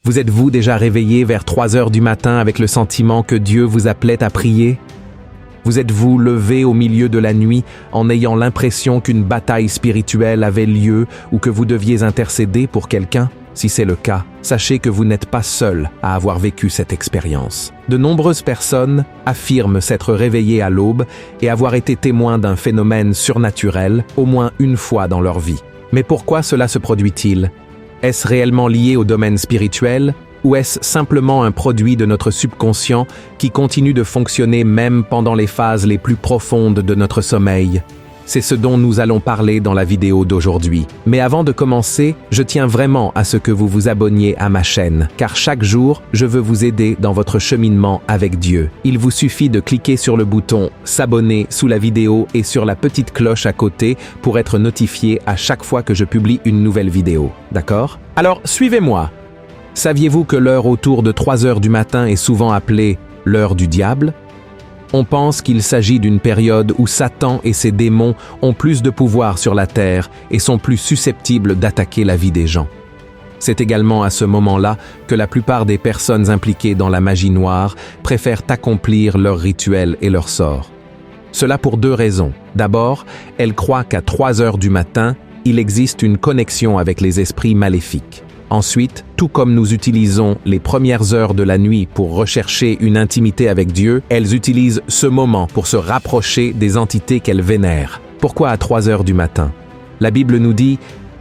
Vous êtes-vous déjà réveillé vers 3 heures du matin avec le sentiment que Dieu vous appelait à prier? Vous êtes-vous levé au milieu de la nuit en ayant l'impression qu'une bataille spirituelle avait lieu ou que vous deviez intercéder pour quelqu'un? Si c'est le cas, sachez que vous n'êtes pas seul à avoir vécu cette expérience. De nombreuses personnes affirment s'être réveillées à l'aube et avoir été témoins d'un phénomène surnaturel au moins une fois dans leur vie. Mais pourquoi cela se produit-il? Est-ce réellement lié au domaine spirituel ou est-ce simplement un produit de notre subconscient qui continue de fonctionner même pendant les phases les plus profondes de notre sommeil? C'est ce dont nous allons parler dans la vidéo d'aujourd'hui. Mais avant de commencer, je tiens vraiment à ce que vous vous abonniez à ma chaîne, car chaque jour, je veux vous aider dans votre cheminement avec Dieu. Il vous suffit de cliquer sur le bouton « S'abonner » sous la vidéo et sur la petite cloche à côté pour être notifié à chaque fois que je publie une nouvelle vidéo. D'accord? Alors, suivez-moi. Saviez-vous que l'heure autour de 3 heures du matin est souvent appelée « l'heure du diable » ? On pense qu'il s'agit d'une période où Satan et ses démons ont plus de pouvoir sur la terre et sont plus susceptibles d'attaquer la vie des gens. C'est également à ce moment-là que la plupart des personnes impliquées dans la magie noire préfèrent accomplir leurs rituels et leurs sorts. Cela pour 2 raisons. D'abord, elles croient qu'à 3 heures du matin, il existe une connexion avec les esprits maléfiques. Ensuite, tout comme nous utilisons les premières heures de la nuit pour rechercher une intimité avec Dieu, elles utilisent ce moment pour se rapprocher des entités qu'elles vénèrent. Pourquoi à 3 heures du matin? La Bible nous dit,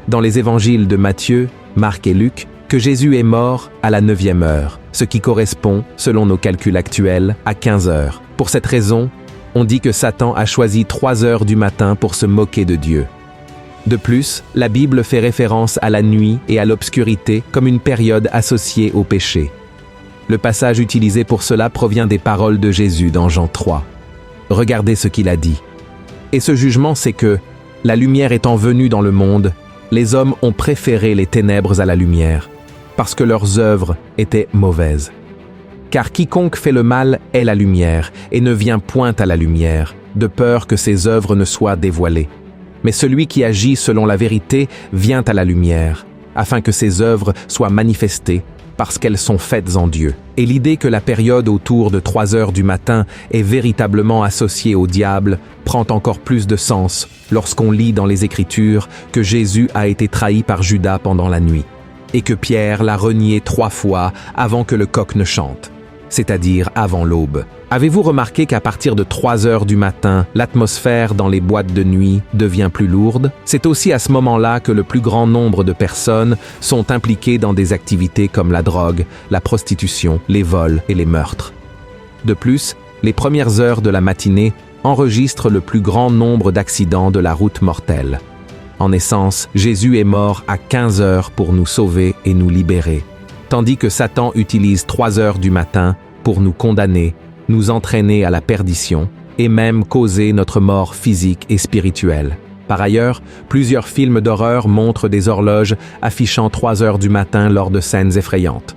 dans les évangiles de Matthieu, Marc et Luc, que Jésus est mort à la 9e heure, ce qui correspond, selon nos calculs actuels, à 15 heures. Pour cette raison, on dit que Satan a choisi 3 heures du matin pour se moquer de Dieu. De plus, la Bible fait référence à la nuit et à l'obscurité comme une période associée au péché. Le passage utilisé pour cela provient des paroles de Jésus dans Jean 3. Regardez ce qu'il a dit. Et ce jugement, c'est que, la lumière étant venue dans le monde, les hommes ont préféré les ténèbres à la lumière, parce que leurs œuvres étaient mauvaises. Car quiconque fait le mal est la lumière, et ne vient point à la lumière, de peur que ses œuvres ne soient dévoilées. Mais celui qui agit selon la vérité vient à la lumière, afin que ses œuvres soient manifestées, parce qu'elles sont faites en Dieu. Et l'idée que la période autour de 3 heures du matin est véritablement associée au diable prend encore plus de sens lorsqu'on lit dans les Écritures que Jésus a été trahi par Judas pendant la nuit, et que Pierre l'a renié 3 fois avant que le coq ne chante, c'est-à-dire avant l'aube. Avez-vous remarqué qu'à partir de 3 heures du matin, l'atmosphère dans les boîtes de nuit devient plus lourde? C'est aussi à ce moment-là que le plus grand nombre de personnes sont impliquées dans des activités comme la drogue, la prostitution, les vols et les meurtres. De plus, les premières heures de la matinée enregistrent le plus grand nombre d'accidents de la route mortelle. En essence, Jésus est mort à 15 heures pour nous sauver et nous libérer, tandis que Satan utilise 3 heures du matin pour nous condamner, nous entraîner à la perdition et même causer notre mort physique et spirituelle. Par ailleurs, plusieurs films d'horreur montrent des horloges affichant 3 heures du matin lors de scènes effrayantes.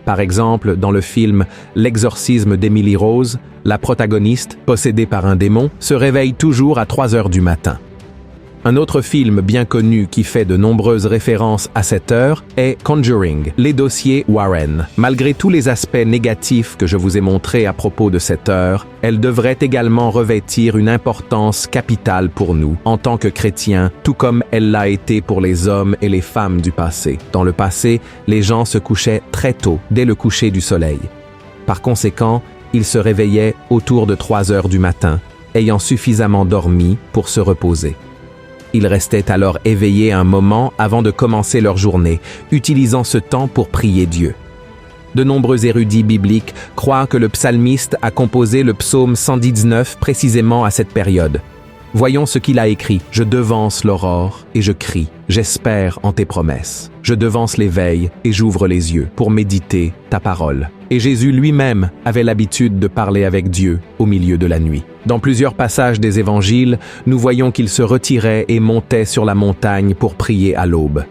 Par exemple, dans le film L'exorcisme d'Emily Rose, la protagoniste, possédée par un démon, se réveille toujours à 3 heures du matin. Un autre film bien connu qui fait de nombreuses références à cette heure est Conjuring, les dossiers Warren. Malgré tous les aspects négatifs que je vous ai montrés à propos de cette heure, elle devrait également revêtir une importance capitale pour nous, en tant que chrétiens, tout comme elle l'a été pour les hommes et les femmes du passé. Dans le passé, les gens se couchaient très tôt, dès le coucher du soleil. Par conséquent, ils se réveillaient autour de 3 heures du matin, ayant suffisamment dormi pour se reposer. Ils restaient alors éveillés un moment avant de commencer leur journée, utilisant ce temps pour prier Dieu. De nombreux érudits bibliques croient que le psalmiste a composé le psaume 119 précisément à cette période. Voyons ce qu'il a écrit. « Je devance l'aurore et je crie, j'espère en tes promesses. Je devance l'éveil et j'ouvre les yeux pour méditer ta parole. » Et Jésus lui-même avait l'habitude de parler avec Dieu au milieu de la nuit. Dans plusieurs passages des évangiles, nous voyons qu'il se retirait et montait sur la montagne pour prier à l'aube.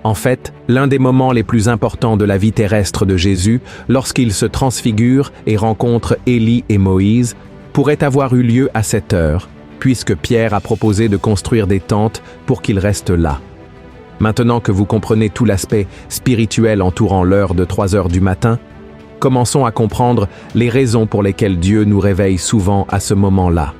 En fait, l'un des moments les plus importants de la vie terrestre de Jésus, lorsqu'il se transfigure et rencontre Élie et Moïse, pourrait avoir eu lieu à cette heure, puisque Pierre a proposé de construire des tentes pour qu'il reste là. Maintenant que vous comprenez tout l'aspect spirituel entourant l'heure de 3 heures du matin, commençons à comprendre les raisons pour lesquelles Dieu nous réveille souvent à ce moment-là.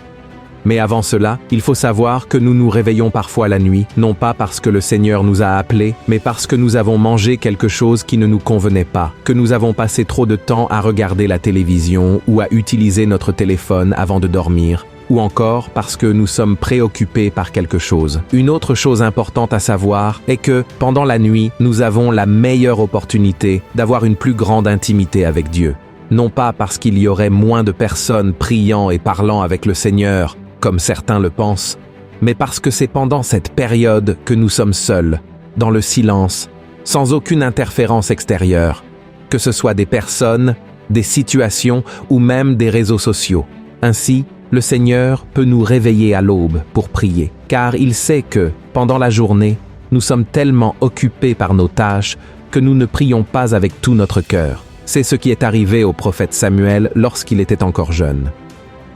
Mais avant cela, il faut savoir que nous nous réveillons parfois la nuit, non pas parce que le Seigneur nous a appelés, mais parce que nous avons mangé quelque chose qui ne nous convenait pas, que nous avons passé trop de temps à regarder la télévision ou à utiliser notre téléphone avant de dormir, ou encore parce que nous sommes préoccupés par quelque chose. Une autre chose importante à savoir est que, pendant la nuit, nous avons la meilleure opportunité d'avoir une plus grande intimité avec Dieu. Non pas parce qu'il y aurait moins de personnes priant et parlant avec le Seigneur, comme certains le pensent, mais parce que c'est pendant cette période que nous sommes seuls, dans le silence, sans aucune interférence extérieure, que ce soit des personnes, des situations ou même des réseaux sociaux. Ainsi, le Seigneur peut nous réveiller à l'aube pour prier, car il sait que, pendant la journée, nous sommes tellement occupés par nos tâches que nous ne prions pas avec tout notre cœur. C'est ce qui est arrivé au prophète Samuel lorsqu'il était encore jeune.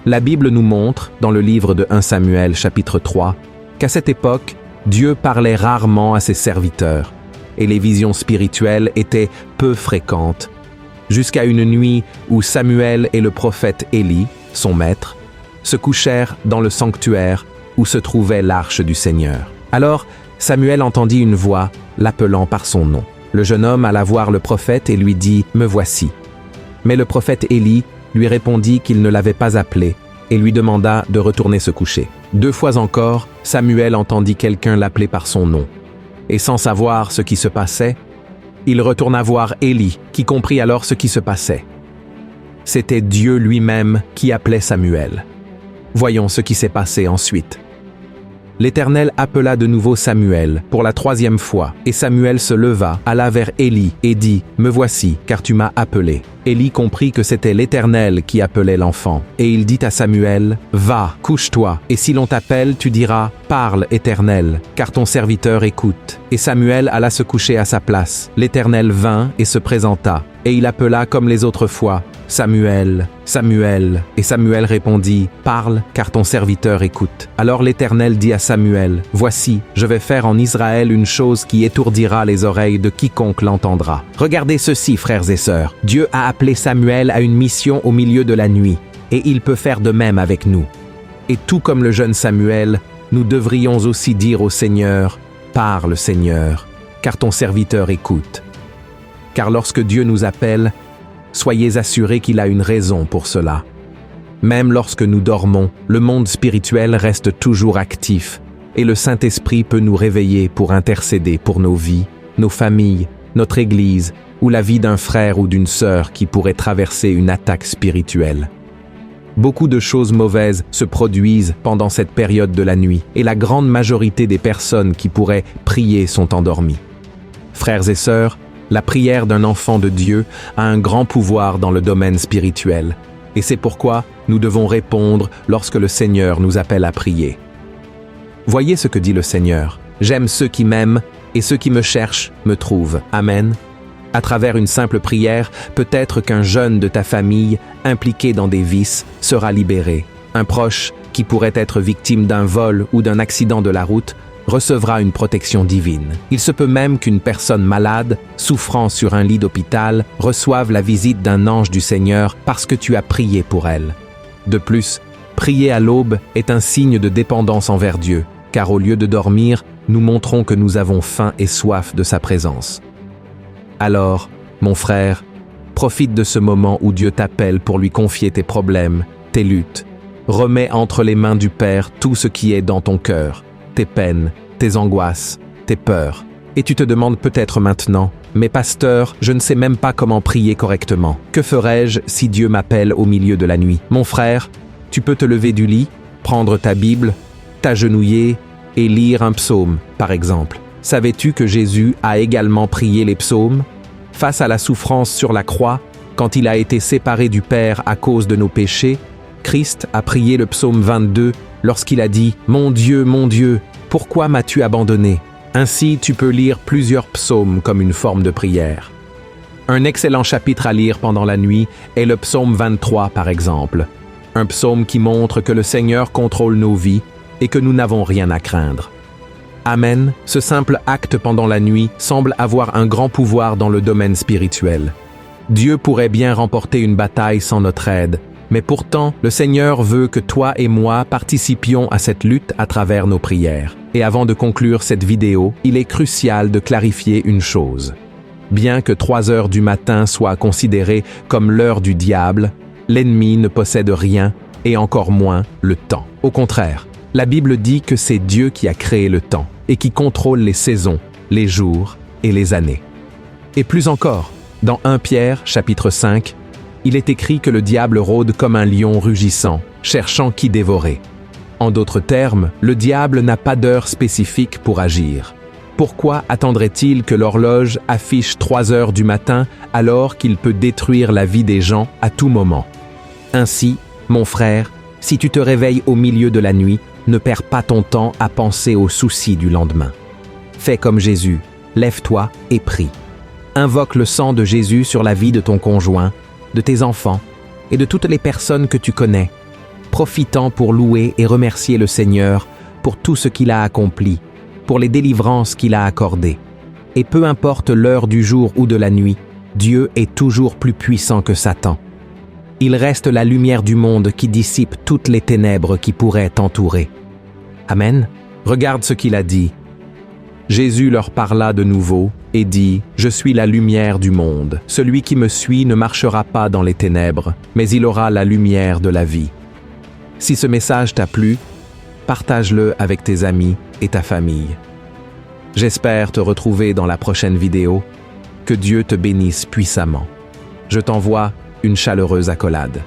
La Bible nous montre, dans le livre de 1 Samuel chapitre 3, qu'à cette époque, Dieu parlait rarement à ses serviteurs, et les visions spirituelles étaient peu fréquentes, jusqu'à une nuit où Samuel et le prophète Élie, son maître, se couchèrent dans le sanctuaire où se trouvait l'arche du Seigneur. Alors, Samuel entendit une voix l'appelant par son nom. Le jeune homme alla voir le prophète et lui dit « Me voici ». Mais le prophète Élie lui répondit qu'il ne l'avait pas appelé et lui demanda de retourner se coucher. 2 fois encore, Samuel entendit quelqu'un l'appeler par son nom. Et sans savoir ce qui se passait, il retourna voir Élie, qui comprit alors ce qui se passait. C'était Dieu lui-même qui appelait Samuel. Voyons ce qui s'est passé ensuite. L'Éternel appela de nouveau Samuel pour la 3e fois, et Samuel se leva, alla vers Élie et dit « Me voici, car tu m'as appelé ». Élie comprit que c'était l'Éternel qui appelait l'enfant, et il dit à Samuel « Va, couche-toi, et si l'on t'appelle, tu diras « Parle, Éternel, car ton serviteur écoute ». Et Samuel alla se coucher à sa place. L'Éternel vint et se présenta, et il appela comme les autres fois « Samuel, Samuel ». Et Samuel répondit « Parle, car ton serviteur écoute ». Alors l'Éternel dit à Samuel « Voici, je vais faire en Israël une chose qui étourdira les oreilles de quiconque l'entendra. Regardez ceci, frères et sœurs, Dieu a appelé Samuel à une mission au milieu de la nuit, et il peut faire de même avec nous. Et tout comme le jeune Samuel, nous devrions aussi dire au Seigneur « Parle, Seigneur, car ton serviteur écoute ». Car lorsque Dieu nous appelle, soyez assurés qu'il a une raison pour cela. Même lorsque nous dormons, le monde spirituel reste toujours actif, et le Saint-Esprit peut nous réveiller pour intercéder pour nos vies, nos familles, notre Église, ou la vie d'un frère ou d'une sœur qui pourrait traverser une attaque spirituelle. Beaucoup de choses mauvaises se produisent pendant cette période de la nuit, et la grande majorité des personnes qui pourraient prier sont endormies. Frères et sœurs, la prière d'un enfant de Dieu a un grand pouvoir dans le domaine spirituel, et c'est pourquoi nous devons répondre lorsque le Seigneur nous appelle à prier. Voyez ce que dit le Seigneur. « J'aime ceux qui m'aiment, et ceux qui me cherchent me trouvent. » Amen. À travers une simple prière, peut-être qu'un jeune de ta famille, impliqué dans des vices, sera libéré. Un proche, qui pourrait être victime d'un vol ou d'un accident de la route, recevra une protection divine. Il se peut même qu'une personne malade, souffrant sur un lit d'hôpital, reçoive la visite d'un ange du Seigneur parce que tu as prié pour elle. De plus, prier à l'aube est un signe de dépendance envers Dieu, car au lieu de dormir, nous montrons que nous avons faim et soif de sa présence. Alors, mon frère, profite de ce moment où Dieu t'appelle pour lui confier tes problèmes, tes luttes. Remets entre les mains du Père tout ce qui est dans ton cœur, tes peines, tes angoisses, tes peurs. Et tu te demandes peut-être maintenant, « Mais pasteur, je ne sais même pas comment prier correctement. Que ferais-je si Dieu m'appelle au milieu de la nuit ?» Mon frère, tu peux te lever du lit, prendre ta Bible, t'agenouiller et lire un psaume, par exemple. Savais-tu que Jésus a également prié les psaumes? Face à la souffrance sur la croix, quand il a été séparé du Père à cause de nos péchés, Christ a prié le psaume 22 lorsqu'il a dit « Mon Dieu, pourquoi m'as-tu abandonné ?» Ainsi, tu peux lire plusieurs psaumes comme une forme de prière. Un excellent chapitre à lire pendant la nuit est le psaume 23 par exemple. Un psaume qui montre que le Seigneur contrôle nos vies et que nous n'avons rien à craindre. Amen. Ce simple acte pendant la nuit semble avoir un grand pouvoir dans le domaine spirituel. Dieu pourrait bien remporter une bataille sans notre aide, mais pourtant, le Seigneur veut que toi et moi participions à cette lutte à travers nos prières. Et avant de conclure cette vidéo, il est crucial de clarifier une chose. Bien que 3 heures du matin soit considérée comme l'heure du diable, l'ennemi ne possède rien, et encore moins le temps. Au contraire, la Bible dit que c'est Dieu qui a créé le temps, et qui contrôle les saisons, les jours et les années. Et plus encore, dans 1 Pierre, chapitre 5, il est écrit que le diable rôde comme un lion rugissant, cherchant qui dévorer. En d'autres termes, le diable n'a pas d'heure spécifique pour agir. Pourquoi attendrait-il que l'horloge affiche 3 heures du matin alors qu'il peut détruire la vie des gens à tout moment? Ainsi, mon frère, si tu te réveilles au milieu de la nuit, ne perds pas ton temps à penser aux soucis du lendemain. Fais comme Jésus, lève-toi et prie. Invoque le sang de Jésus sur la vie de ton conjoint, de tes enfants et de toutes les personnes que tu connais, profitant pour louer et remercier le Seigneur pour tout ce qu'il a accompli, pour les délivrances qu'il a accordées. Et peu importe l'heure du jour ou de la nuit, Dieu est toujours plus puissant que Satan. Il reste la lumière du monde qui dissipe toutes les ténèbres qui pourraient t'entourer. Amen. Regarde ce qu'il a dit. Jésus leur parla de nouveau et dit « Je suis la lumière du monde. Celui qui me suit ne marchera pas dans les ténèbres, mais il aura la lumière de la vie. » Si ce message t'a plu, partage-le avec tes amis et ta famille. J'espère te retrouver dans la prochaine vidéo. Que Dieu te bénisse puissamment. Je t'envoie une chaleureuse accolade.